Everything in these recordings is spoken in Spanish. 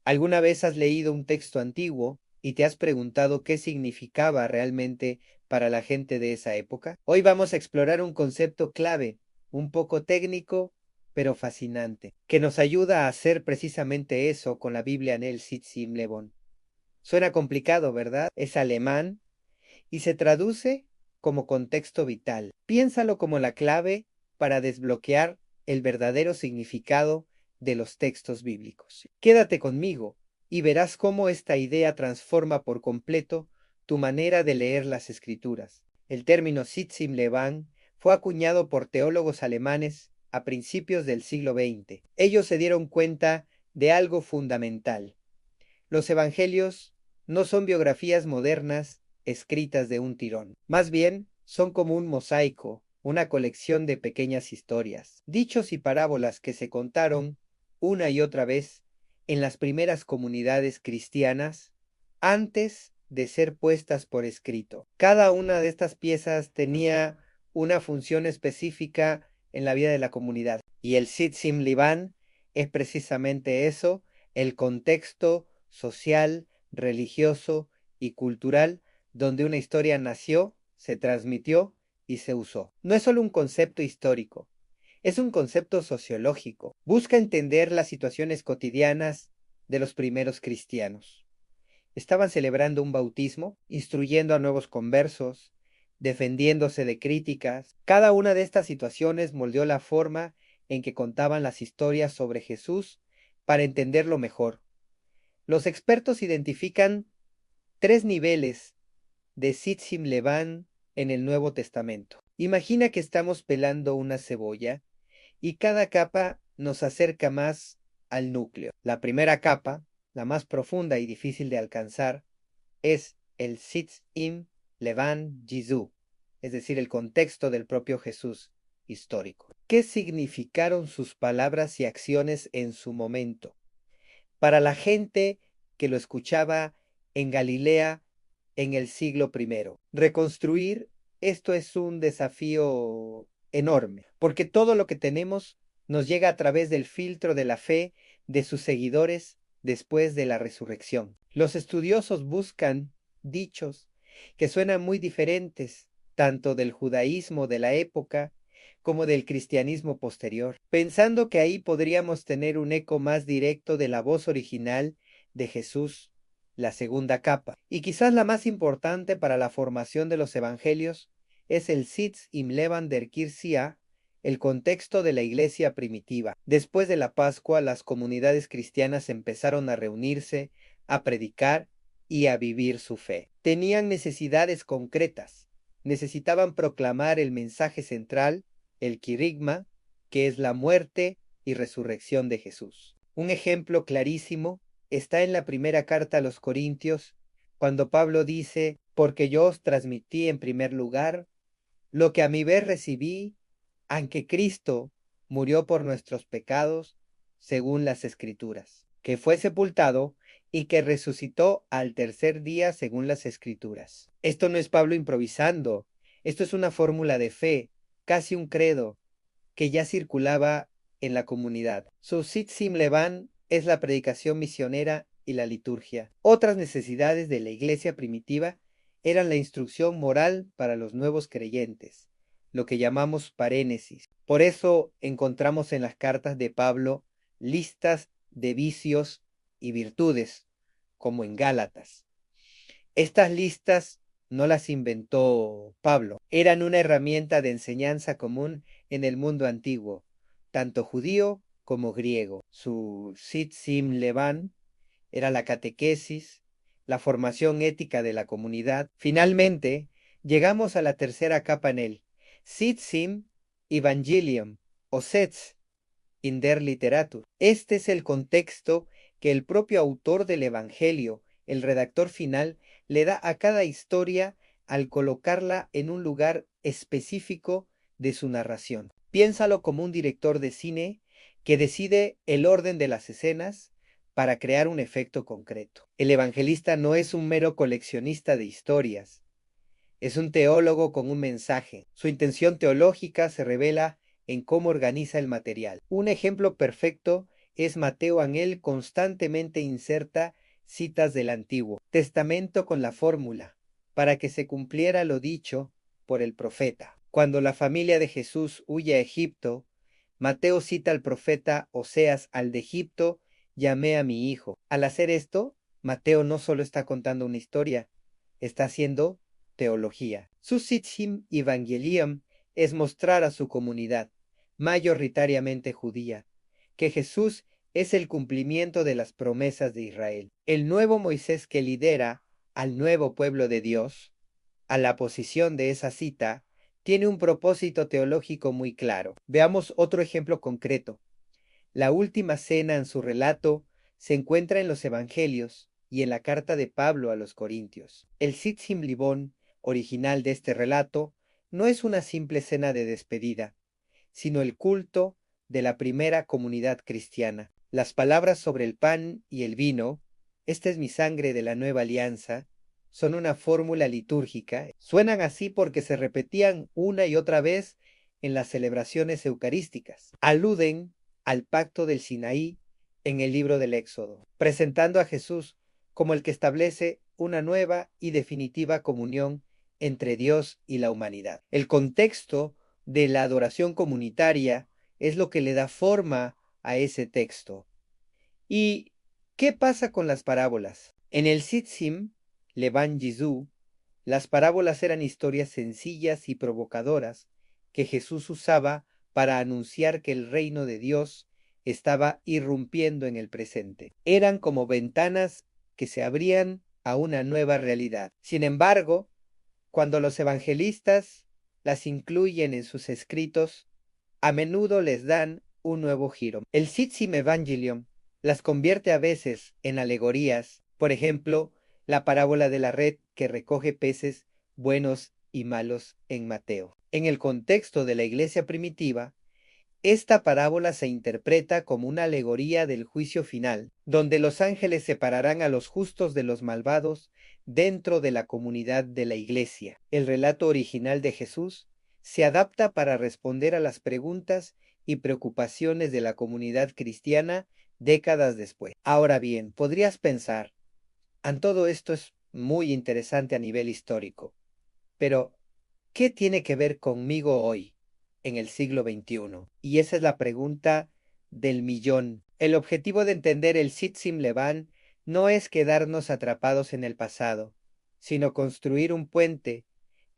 ¿Alguna vez has leído un texto antiguo y te has preguntado qué significaba realmente para la gente de esa época? Hoy vamos a explorar un concepto clave, un poco técnico, pero fascinante, que nos ayuda a hacer precisamente eso con la Biblia en el Sitsim Lebon. Suena complicado, ¿verdad? Es alemán y se traduce como contexto vital. Piénsalo como la clave para desbloquear el verdadero significado de los textos bíblicos. Quédate conmigo y verás cómo esta idea transforma por completo tu manera de leer las escrituras. El término Sitzim Levan fue acuñado por teólogos alemanes a principios del siglo XX. Ellos se dieron cuenta de algo fundamental. Los evangelios no son biografías modernas escritas de un tirón. Más bien, son como un mosaico, una colección de pequeñas historias, dichos y parábolas que se contaron una y otra vez en las primeras comunidades cristianas antes de ser puestas por escrito. Cada una de estas piezas tenía una función específica en la vida de la comunidad. Y el Sitzim Liban es precisamente eso, el contexto social, religioso y cultural donde una historia nació, se transmitió y se usó. No es solo un concepto histórico, es un concepto sociológico. Busca entender las situaciones cotidianas de los primeros cristianos. Estaban celebrando un bautismo, instruyendo a nuevos conversos, defendiéndose de críticas. Cada una de estas situaciones moldeó la forma en que contaban las historias sobre Jesús para entenderlo mejor. Los expertos identifican 3 niveles de Sitzim Levan en el Nuevo Testamento. Imagina que estamos pelando una cebolla y cada capa nos acerca más al núcleo. La primera capa, la más profunda y difícil de alcanzar, es el Sitzim Levan Jizú, es decir, el contexto del propio Jesús histórico. ¿Qué significaron sus palabras y acciones en su momento? Para la gente que lo escuchaba en Galilea en el siglo I. Reconstruir esto es un desafío enorme, porque todo lo que tenemos nos llega a través del filtro de la fe de sus seguidores después de la resurrección. Los estudiosos buscan dichos que suenan muy diferentes, tanto del judaísmo de la época como del cristianismo posterior, pensando que ahí podríamos tener un eco más directo de la voz original de Jesús, la segunda capa. Y quizás la más importante para la formación de los evangelios es el Sitz im Levan der Kirchia, el contexto de la iglesia primitiva. Después de la Pascua, las comunidades cristianas empezaron a reunirse, a predicar y a vivir su fe. Tenían necesidades concretas. Necesitaban proclamar el mensaje central, el quirigma, que es la muerte y resurrección de Jesús. Un ejemplo clarísimo está en la primera carta a los Corintios, cuando Pablo dice, porque yo os transmití en primer lugar lo que a mi vez recibí, aunque Cristo murió por nuestros pecados, según las Escrituras, que fue sepultado y que resucitó al tercer día, según las Escrituras. Esto no es Pablo improvisando, esto es una fórmula de fe, casi un credo, que ya circulaba en la comunidad. Su Sitzim Levan es la predicación misionera y la liturgia. Otras necesidades de la iglesia primitiva eran la instrucción moral para los nuevos creyentes, lo que llamamos parénesis. Por eso encontramos en las cartas de Pablo listas de vicios y virtudes, como en Gálatas. Estas listas no las inventó Pablo, eran una herramienta de enseñanza común en el mundo antiguo, tanto judío como griego. Su Sitzim Levan era la catequesis, la formación ética de la comunidad. Finalmente, llegamos a la tercera capa en él, Sitzim Evangelium o Setz in der Literatur. Este es el contexto que el propio autor del Evangelio, el redactor final, le da a cada historia al colocarla en un lugar específico de su narración. Piénsalo como un director de cine que decide el orden de las escenas para crear un efecto concreto. El evangelista no es un mero coleccionista de historias, es un teólogo con un mensaje. Su intención teológica se revela en cómo organiza el material. Un ejemplo perfecto es Mateo Angel constantemente inserta citas del Antiguo Testamento con la fórmula, para que se cumpliera lo dicho por el profeta. Cuando la familia de Jesús huye a Egipto, Mateo cita al profeta Oseas: al de Egipto llamé a mi hijo. Al hacer esto, Mateo no solo está contando una historia, está haciendo teología. Su Sitchin Evangelium es mostrar a su comunidad, mayoritariamente judía, que Jesús es el cumplimiento de las promesas de Israel. El nuevo Moisés que lidera al nuevo pueblo de Dios, a la posición de esa cita, tiene un propósito teológico muy claro. Veamos otro ejemplo concreto. La última cena en su relato se encuentra en los Evangelios y en la carta de Pablo a los Corintios. El Sitchin Libón original de este relato no es una simple cena de despedida, sino el culto de la primera comunidad cristiana. Las palabras sobre el pan y el vino, esta es mi sangre de la nueva alianza, son una fórmula litúrgica. Suenan así porque se repetían una y otra vez en las celebraciones eucarísticas. Aluden al pacto del Sinaí en el libro del Éxodo, presentando a Jesús como el que establece una nueva y definitiva comunión entre Dios y la humanidad. El contexto de la adoración comunitaria es lo que le da forma a ese texto. ¿Y qué pasa con las parábolas? En el Sitchin Levan Jizú, las parábolas eran historias sencillas y provocadoras que Jesús usaba para anunciar que el reino de Dios estaba irrumpiendo en el presente. Eran como ventanas que se abrían a una nueva realidad. Sin embargo, cuando los evangelistas las incluyen en sus escritos, a menudo les dan un nuevo giro. El Sitchin Evangelium las convierte a veces en alegorías, por ejemplo, la parábola de la red que recoge peces buenos y malos en Mateo. En el contexto de la iglesia primitiva, esta parábola se interpreta como una alegoría del juicio final, donde los ángeles separarán a los justos de los malvados dentro de la comunidad de la iglesia. El relato original de Jesús se adapta para responder a las preguntas y preocupaciones de la comunidad cristiana décadas después. Ahora bien, podrías pensar, todo esto es muy interesante a nivel histórico, pero ¿qué tiene que ver conmigo hoy, en el siglo XXI? Y esa es la pregunta del millón. El objetivo de entender el Sitchin Levan no es quedarnos atrapados en el pasado, sino construir un puente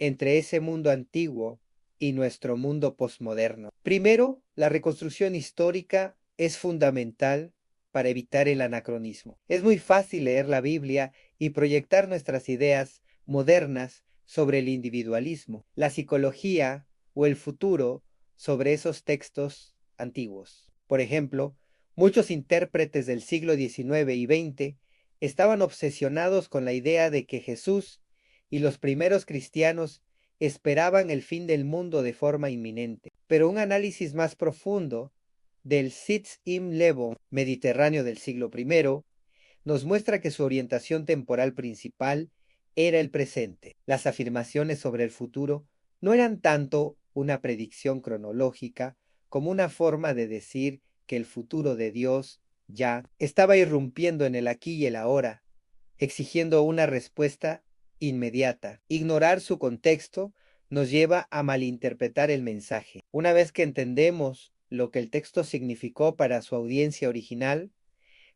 entre ese mundo antiguo y nuestro mundo posmoderno. Primero, la reconstrucción histórica es fundamental para evitar el anacronismo. Es muy fácil leer la Biblia y proyectar nuestras ideas modernas sobre el individualismo, la psicología o el futuro sobre esos textos antiguos. Por ejemplo, muchos intérpretes del siglo XIX y XX estaban obsesionados con la idea de que Jesús y los primeros cristianos esperaban el fin del mundo de forma inminente. Pero un análisis más profundo del Sitchin Lebon mediterráneo del siglo I nos muestra que su orientación temporal principal era el presente. Las afirmaciones sobre el futuro no eran tanto una predicción cronológica como una forma de decir que el futuro de Dios ya estaba irrumpiendo en el aquí y el ahora, exigiendo una respuesta inmediata. Ignorar su contexto nos lleva a malinterpretar el mensaje. Una vez que entendemos lo que el texto significó para su audiencia original,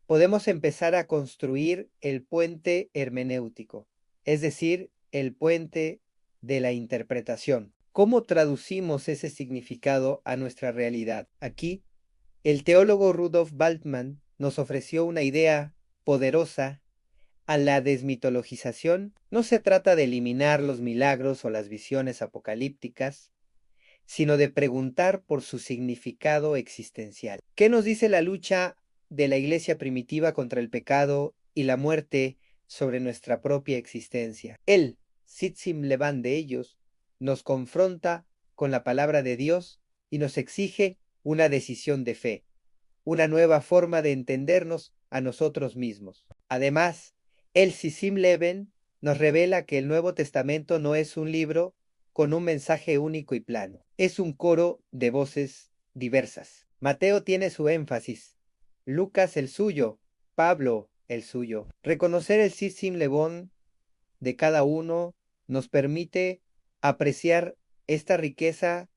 podemos empezar a construir el puente hermenéutico, es decir, el puente de la interpretación. ¿Cómo traducimos ese significado a nuestra realidad? Aquí, el teólogo Rudolf Bultmann nos ofreció una idea poderosa. A la desmitologización no se trata de eliminar los milagros o las visiones apocalípticas, sino de preguntar por su significado existencial. ¿Qué nos dice la lucha de la iglesia primitiva contra el pecado y la muerte sobre nuestra propia existencia? El Sitchin Levan de ellos nos confronta con la palabra de Dios y nos exige una decisión de fe, una nueva forma de entendernos a nosotros mismos. Además, el Sitchin Levan nos revela que el Nuevo Testamento no es un libro con un mensaje único y plano. Es un coro de voces diversas. Mateo tiene su énfasis Lucas el suyo, Pablo el suyo. Reconocer el Sitsim Lebón de cada uno nos permite apreciar esta riqueza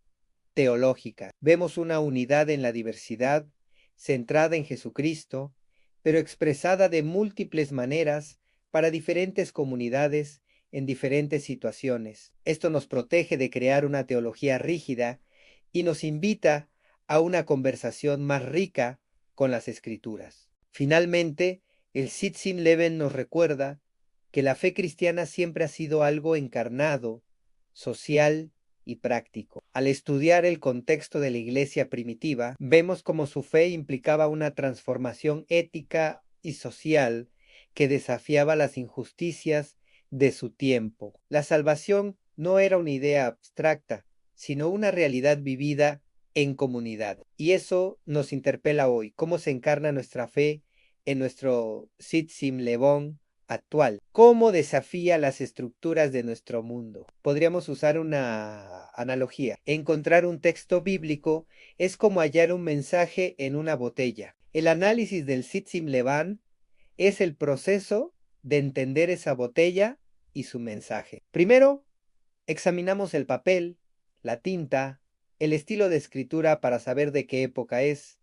teológica. Vemos una unidad en la diversidad, centrada en Jesucristo, pero expresada de múltiples maneras para diferentes comunidades en diferentes situaciones. Esto nos protege de crear una teología rígida y nos invita a una conversación más rica con las Escrituras. Finalmente, el Sitsim Leven nos recuerda que la fe cristiana siempre ha sido algo encarnado, social y práctico. Al estudiar el contexto de la iglesia primitiva, vemos cómo su fe implicaba una transformación ética y social que desafiaba las injusticias de su tiempo. La salvación no era una idea abstracta, sino una realidad vivida en comunidad. Y eso nos interpela hoy, cómo se encarna nuestra fe en nuestro Sitsim Lebón actual. ¿Cómo desafía las estructuras de nuestro mundo? Podríamos usar una analogía. Encontrar un texto bíblico es como hallar un mensaje en una botella. El análisis del Sitsim Lebán es el proceso de entender esa botella y su mensaje. Primero, examinamos el papel, la tinta, el estilo de escritura para saber de qué época es,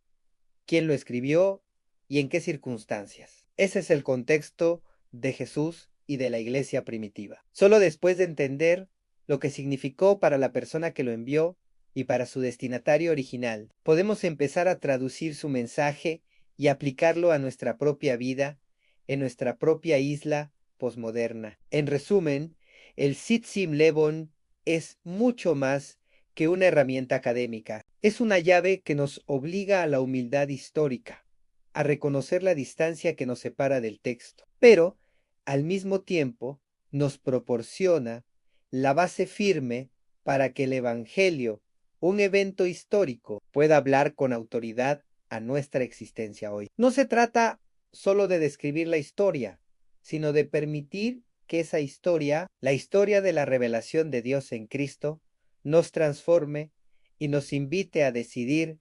quién lo escribió y en qué circunstancias. Ese es el contexto de Jesús y de la iglesia primitiva. Solo después de entender lo que significó para la persona que lo envió y para su destinatario original, podemos empezar a traducir su mensaje y aplicarlo a nuestra propia vida, en nuestra propia isla posmoderna. En resumen, el Sitsim Lebon es mucho más que una herramienta académica. Es una llave que nos obliga a la humildad histórica, a reconocer la distancia que nos separa del texto, pero al mismo tiempo nos proporciona la base firme para que el Evangelio, un evento histórico, pueda hablar con autoridad a nuestra existencia hoy. No se trata solo de describir la historia, sino de permitir que esa historia, la historia de la revelación de Dios en Cristo, nos transforme y nos invite a decidir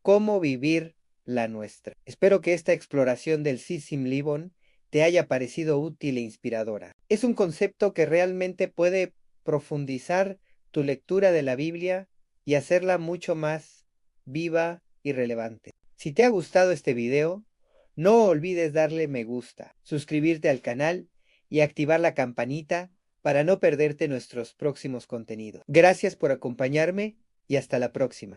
cómo vivir la nuestra. Espero que esta exploración del Sitsim Lebon te haya parecido útil e inspiradora. Es un concepto que realmente puede profundizar tu lectura de la Biblia y hacerla mucho más viva y relevante. Si te ha gustado este video, no olvides darle me gusta, suscribirte al canal y activar la campanita para no perderte nuestros próximos contenidos. Gracias por acompañarme y hasta la próxima.